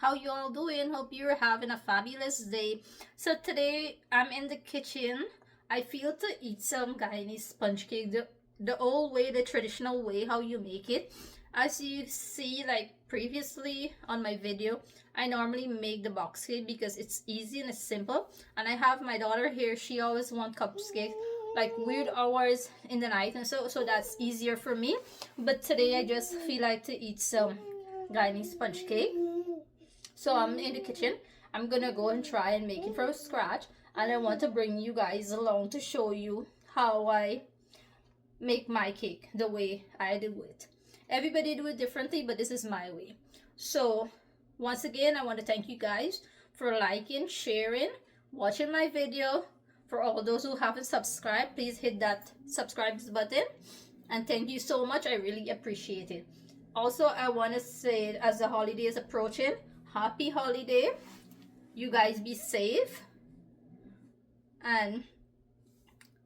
How you all doing? Hope you're having a fabulous day. So today I'm in the kitchen. I feel to eat some Guyanese sponge cake the old way, the traditional way how you make it. As you see, like previously on my video, I normally make the box cake because it's easy and it's simple. And I have my daughter here. She always wants cupcake like weird hours in the night, and so that's easier for me. But today I just feel like to eat some Guyanese sponge cake. So I'm in the kitchen. I'm gonna go and try and make it from scratch, and I want to bring you guys along to show you how I make my cake the way I do it. Everybody do it differently, but this is my way. So once again, I want to thank you guys for liking, sharing, watching my video. For all those who haven't subscribed, please hit that subscribe button, and thank you so much. I really appreciate it. Also, I want to say, as the holiday is approaching, happy holiday. You guys be safe, and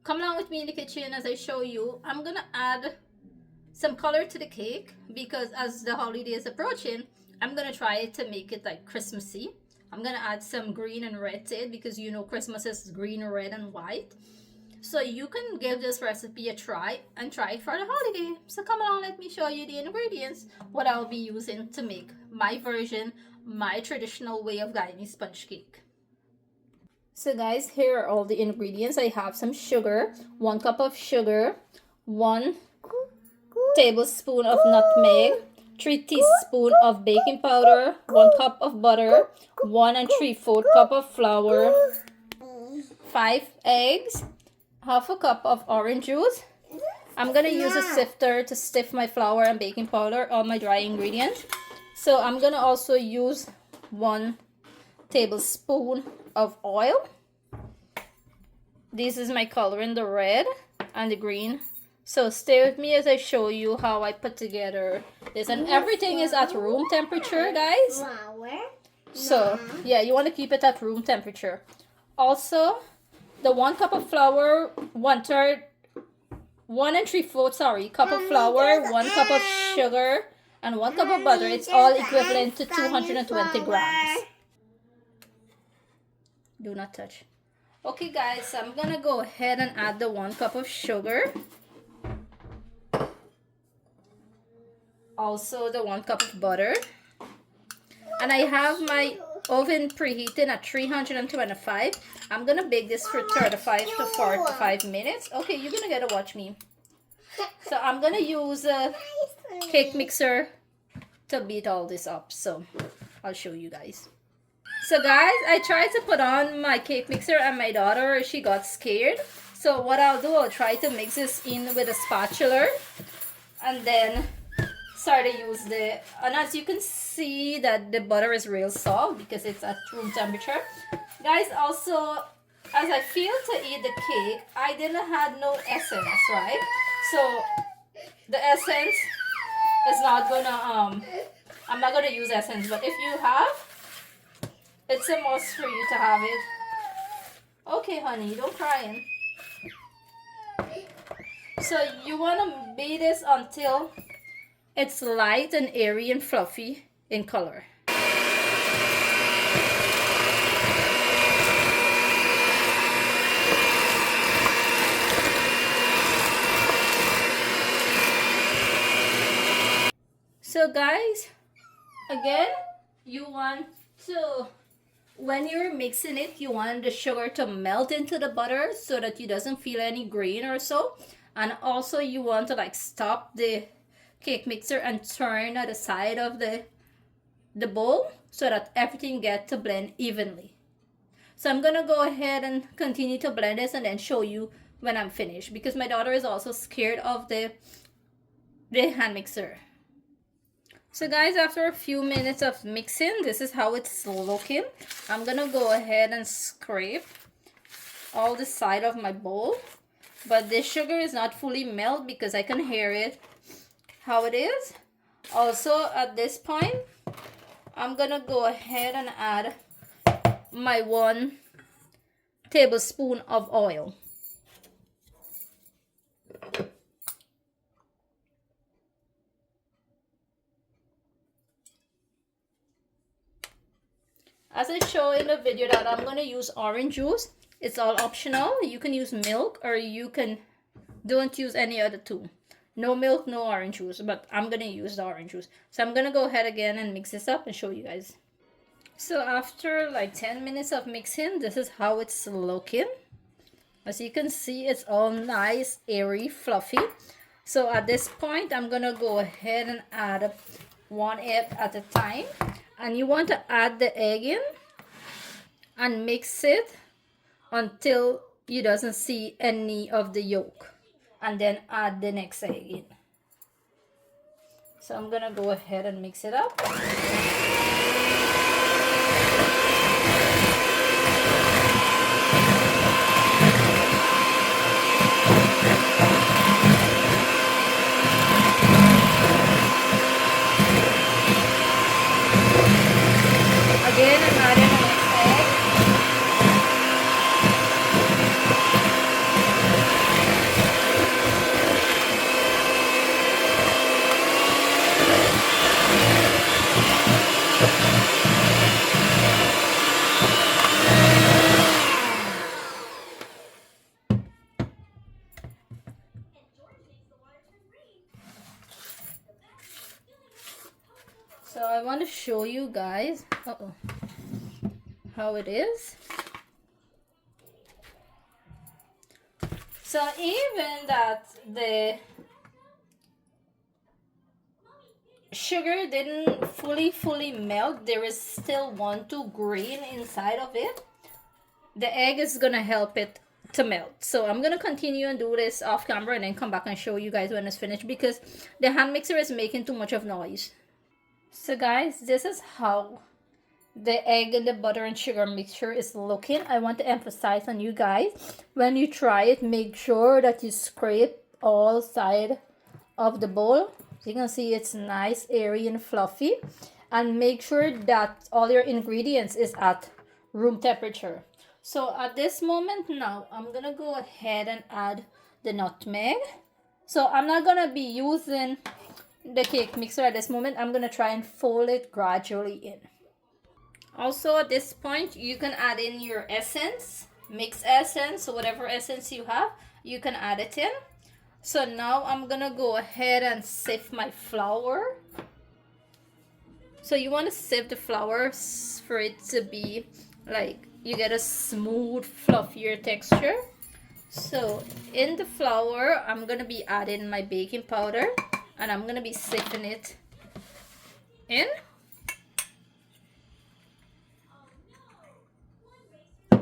come along with me in the kitchen as I show you. I'm gonna add some color to the cake because as the holiday is approaching, I'm gonna try to make it like Christmassy. I'm gonna add some green and red to it because you know Christmas is green, red, and white. So you can give this recipe a try and try it for the holiday. So come along, let me show you the ingredients, what I'll be using to make my version, my traditional way of Guyanese sponge cake. So guys, here are all the ingredients. I have some sugar, 1 cup of sugar, 1 tablespoon of nutmeg, 3 teaspoons of baking powder, 1 cup of butter, 1 3/4 cup of flour, 5 eggs, half a cup of orange juice. I'm gonna use a sifter to sift my flour and baking powder, all my dry ingredients. So I'm gonna also use 1 tablespoon of oil. This is my coloring, the red and the green. So stay with me as I show you how I put together this, and everything is at room temperature, guys. So yeah, you want to keep it at room temperature. Also, the 1 cup of flour, 1/3, 1 3/4 cup of flour, 1 cup of sugar, and 1 cup of butter. It's all equivalent to 220 grams. Do not touch. Okay guys, so I'm gonna go ahead and add the 1 cup of sugar. Also the 1 cup of butter. And I have my oven preheating at 325. I'm gonna bake this for 35 to 45 minutes. Okay, you're gonna get to watch me. So I'm gonna use a cake mixer to beat all this up. So I'll show you guys. So guys, I tried to put on my cake mixer and my daughter, she got scared. So what I'll do, I'll try to mix this in with a spatula and then start to use and as you can see that the butter is real soft because it's at room temperature. Guys, also, as I feel to eat the cake, I didn't have no essence, right? So the essence is not gonna, I'm not gonna use essence, but if you have, it's a must for you to have it. Okay, honey, don't cry. So you wanna beat this until it's light and airy and fluffy in color. So guys, again, you want to, when you're mixing it, you want the sugar to melt into the butter so that you doesn't feel any grain or so. And also you want to like stop the cake mixer and turn at the side of the bowl so that everything gets to blend evenly. So I'm gonna go ahead and continue to blend this and then show you when I'm finished because my daughter is also scared of the hand mixer. So guys, after a few minutes of mixing, this is how it's looking. I'm gonna go ahead and scrape all the side of my bowl, but the sugar is not fully melted because I can hear it how it is. Also at this point, I'm gonna go ahead and add my 1 tablespoon of oil. As I show in the video that I'm going to use orange juice. It's all optional. You can use milk or you can don't use any other two. No milk, no orange juice, but I'm going to use the orange juice. So I'm going to go ahead again and mix this up and show you guys. So after like 10 minutes of mixing, this is how it's looking. As you can see, it's all nice, airy, fluffy. So at this point, I'm going to go ahead and add one egg at a time. And you want to add the egg in and mix it until you doesn't see any of the yolk, and then add the next egg in. So I'm gonna go ahead and mix it up. Again, I'm adding the next egg. So I want to show you guys how it is. So even that the sugar didn't fully melt, there is still 1-2 grain inside of it. The egg is gonna help it to melt. So I'm gonna continue and do this off camera and then come back and show you guys when it's finished, because the hand mixer is making too much of noise. So guys, this is how the egg and the butter and sugar mixture is looking. I want to emphasize on you guys, when you try it, make sure that you scrape all side of the bowl. So you can see it's nice, airy and fluffy, and make sure that all your ingredients is at room temperature. So at this moment now, I'm gonna go ahead and add the nutmeg. So I'm not gonna be using the cake mixer at this moment. I'm gonna try and fold it gradually in. Also at this point, you can add in your essence, mixed essence, or whatever essence you have, you can add it in. So now I'm gonna go ahead and sift my flour. So you want to sift the flour for it to be like you get a smooth, fluffier texture. So in the flour, I'm gonna be adding my baking powder and I'm gonna be sifting it in.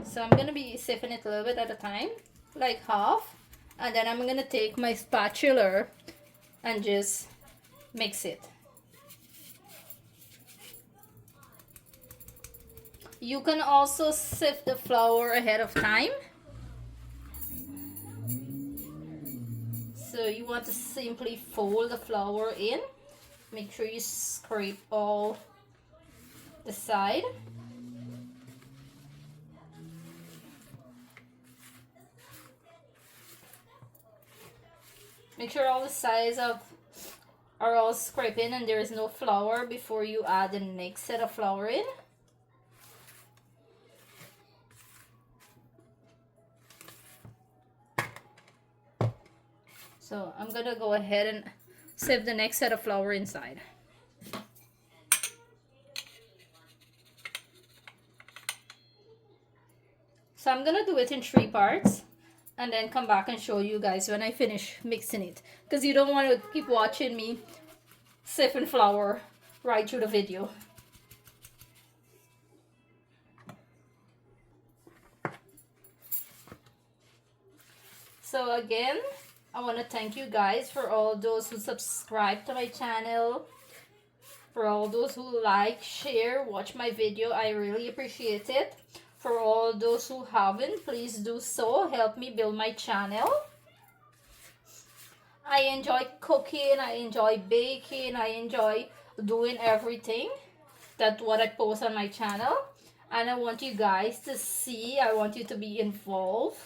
So I'm gonna be sifting it a little bit at a time, like half, and then I'm gonna take my spatula and just mix it. You can also sift the flour ahead of time. So you want to simply fold the flour in. Make sure you scrape all the side. Make sure all the sides are all scraped in and there is no flour before you add the next set of flour in. So I'm gonna go ahead and sieve the next set of flour inside. So I'm gonna do it in 3 parts and then come back and show you guys when I finish mixing it, because you don't want to keep watching me siphon flour right through the video. So again, I want to thank you guys for all those who subscribe to my channel, for all those who like, share, watch my video. I really appreciate it. For all those who haven't, please do so. Help me build my channel. I enjoy cooking, I enjoy baking, I enjoy doing everything. That's what I post on my channel. And I want you guys to see, I want you to be involved.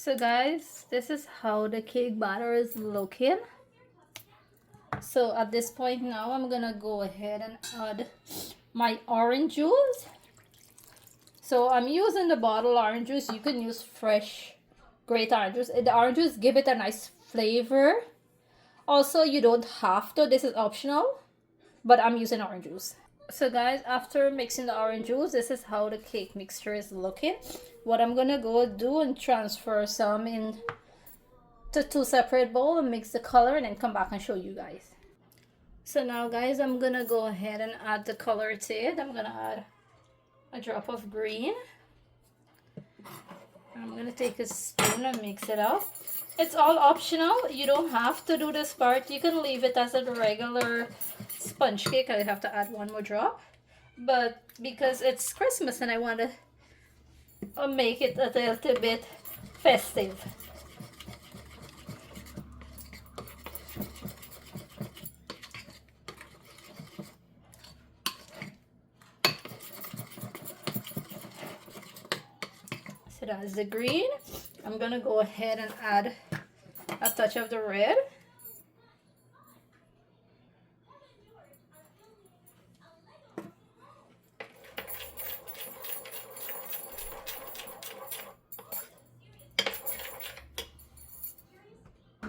So guys, this is how the cake batter is looking. So at this point now, I'm gonna go ahead and add my orange juice. So I'm using the bottle orange juice. You can use fresh great orange juice. The orange juice give it a nice flavor. Also, you don't have to. This is optional, but I'm using orange juice. So guys, after mixing the orange juice, this is how the cake mixture is looking. What I'm gonna go do and transfer some in to two separate bowls and mix the color and then come back and show you guys. So now guys, I'm gonna go ahead and add the color to it. I'm gonna add a drop of green. I'm gonna take a spoon and mix it up. It's all optional. You don't have to do this part. You can leave it as a regular sponge cake. I have to add one more drop. But because it's Christmas and I want to make it a little bit festive. So that's the green. I'm gonna go ahead and add a touch of the red.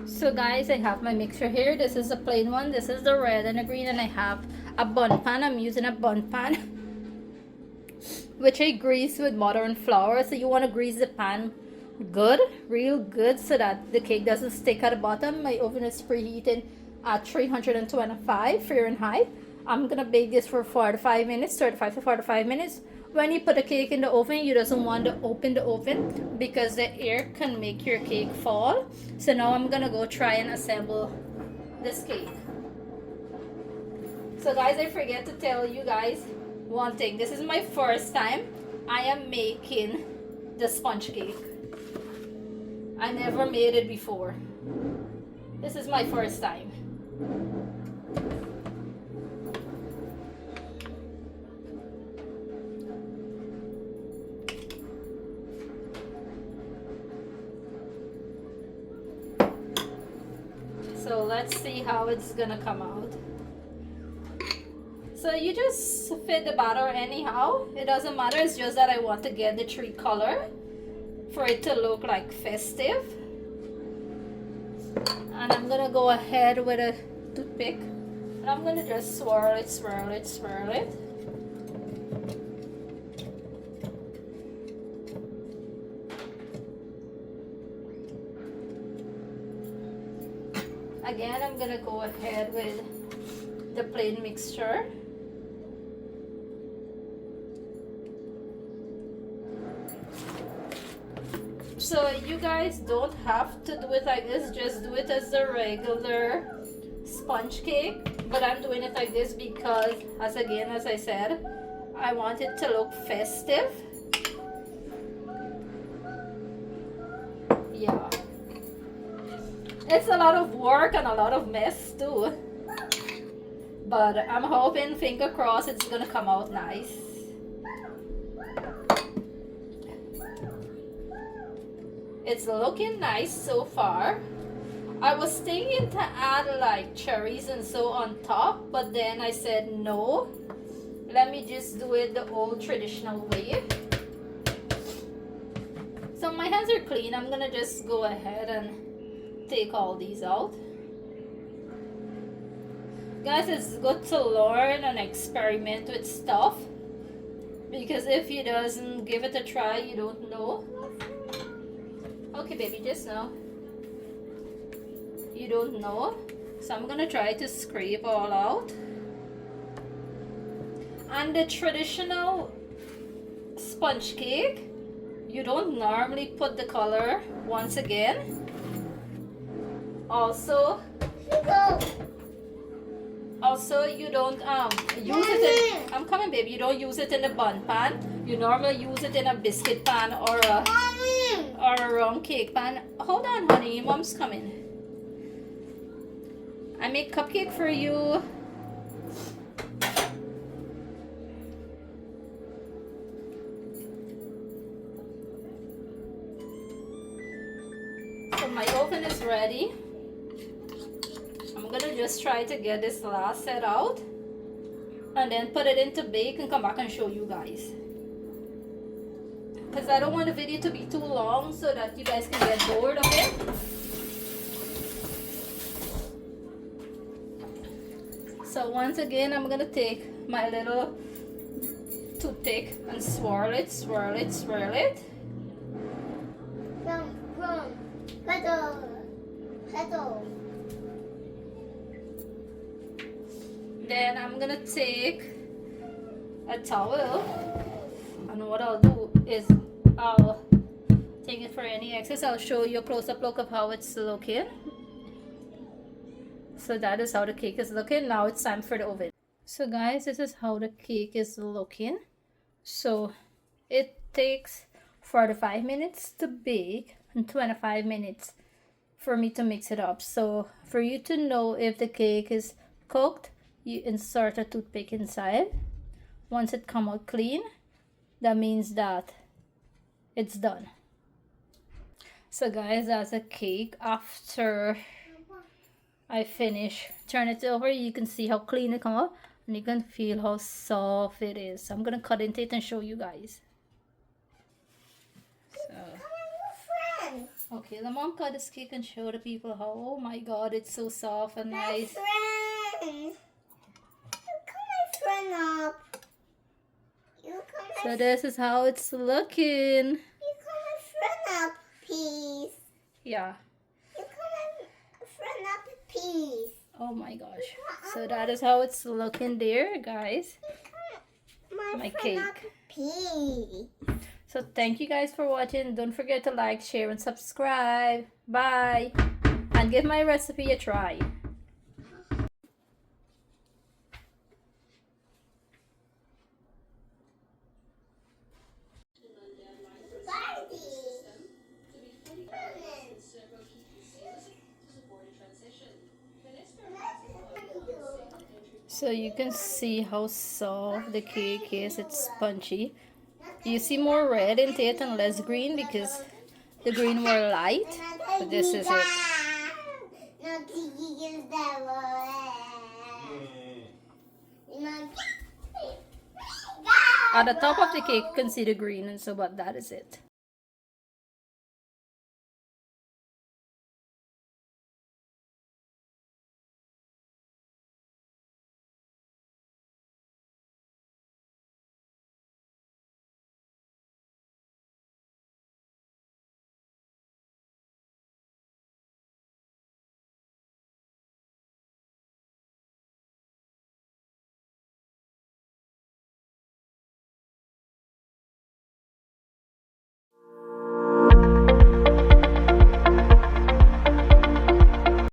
So guys, I have my mixture here. This is a plain one. This is the red and the green, and I have a bun pan. I'm using a bun pan which I grease with butter and flour. So you want to grease the pan good, real good, so that the cake doesn't stick at the bottom. My oven is preheating at 325 Fahrenheit. I'm gonna bake this for 45 minutes, 35 to 45 minutes. When you put a cake in the oven, you doesn't want to open the oven because the air can make your cake fall. So now I'm gonna go try and assemble this cake. So guys, I forget to tell you guys one thing. This is my first time I am making the sponge cake. I never made it before. This is my first time. So let's see how it's gonna come out. So you just fit the batter anyhow. It doesn't matter. It's just that I want to get the tree color for it to look like festive. And I'm gonna go ahead with a toothpick and I'm gonna just swirl it, swirl it, swirl it. Again, I'm gonna go ahead with the plain mixture. So you guys don't have to do it like this, just do it as a regular sponge cake. But I'm doing it like this because, as I said, I want it to look festive. Yeah. It's a lot of work and a lot of mess too. But I'm hoping, finger crossed, it's gonna come out nice. It's looking nice so far. I was thinking to add like cherries and so on top, but then I said no. Let me just do it the old traditional way. So my hands are clean. I'm gonna just go ahead and take all these out. Guys, it's good to learn and experiment with stuff, because if you doesn't give it a try, you don't know. Okay baby, just know you don't know. So I'm gonna try to scrape all out. And the traditional sponge cake, you don't normally put the color once again. Also you don't use it in, I'm coming baby, you don't use it in the bun pan. You normally use it in a biscuit pan or a round cake pan. Hold on honey, mom's coming. I make cupcake for you. my oven is ready. I'm gonna just try to get this last set out and then put it into bake and come back and show you guys. Because I don't want the video to be too long so that you guys can get bored of it. So once again, I'm gonna take my little toothpick and swirl it, swirl it, swirl it. Then I'm gonna take a towel, and what I'll do is I'll take it for any excess. I'll show you a close-up look of how it's looking. So that is how the cake is looking. Now it's time for the oven. So guys, this is how the cake is looking. So it takes 45 minutes to bake and 25 minutes for me to mix it up. So for you to know if the cake is cooked, you insert a toothpick inside. Once it come out clean, that means that it's done. So guys, that's a cake. After I finish, turn it over, you can see how clean it come out, and you can feel how soft it is. So I'm gonna cut into it and show you guys. So okay, the mom cut this cake and show the people how, oh my god, it's so soft and nice. Up. So this is how it's looking. You call my friend up, please. Yeah. You call my friend up, please. Oh my gosh. So that is how it's looking there, guys. My cake. Up, please. So thank you guys for watching. Don't forget to like, share, and subscribe. Bye. And give my recipe a try. So you can see how soft the cake is. It's spongy. You see more red in it and less green because the green were light. But this is it. At the top of the cake, you can see the green, and so but that is it.